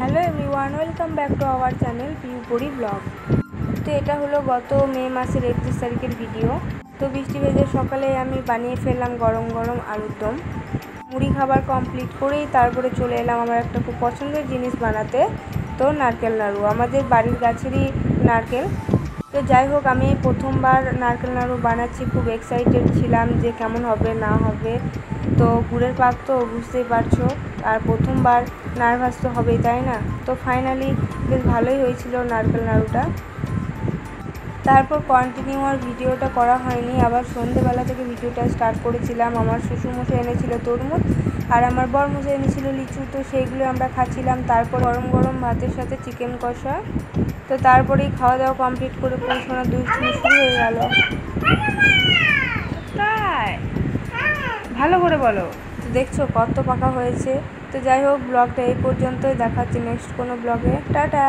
Hello everyone, welcome back to our channel পিউপরি blog. তো এটা হলো গত মে মাসের 31 তারিখের ভিডিও। তো বৃষ্টি ভেজে সকালে আমি বানিয়ে ফেললাম গরম গরম আলুর দম। মুড়ি খাবার কমপ্লিট করেই তারপরে চলে এলাম আমার একটা খুব পছন্দের জিনিস বানাতে, তো নারকেল নাড়ু। আমাদের বাড়ির গাছেরই নারকেল। তো যাই হোক, আমি প্রথমবার নারকেল নাড়ু বানাচ্ছি, খুব এক্সাইটেড ছিলাম যে কেমন হবে না হবে। তো গুড়ের পাক তো বুঝতেই পারছো, আর প্রথমবার নার্ভাস তো হবেই, তাই না? তো ফাইনালি বেশ ভালোই হয়েছিল নারকেল নাড়ুটা। তারপর কন্টিনিউ আর ভিডিওটা করা হয়নি, আবার সন্ধেবেলা থেকে ভিডিওটা স্টার্ট করেছিলাম। আমার শ্বশুরমশাই এনেছিল তরমুজ আর আমার বরমশাই এনেছিল লিচু, তো সেইগুলো আমরা খাচ্ছিলাম। তারপর গরম গরম ভাতের সাথে চিকেন কষা। তো তারপরেই খাওয়া দাওয়া কমপ্লিট করে পড়াশোনা দুষ্টুমি শুরু হয়ে গেল। তাই ভালো করে বলো। তো দেখছো কত পাকা হয়েছে। তো যাই হোক, ব্লগটা এই পর্যন্তই, দেখাচ্ছি নেক্সট কোনো ব্লগে। টাটা।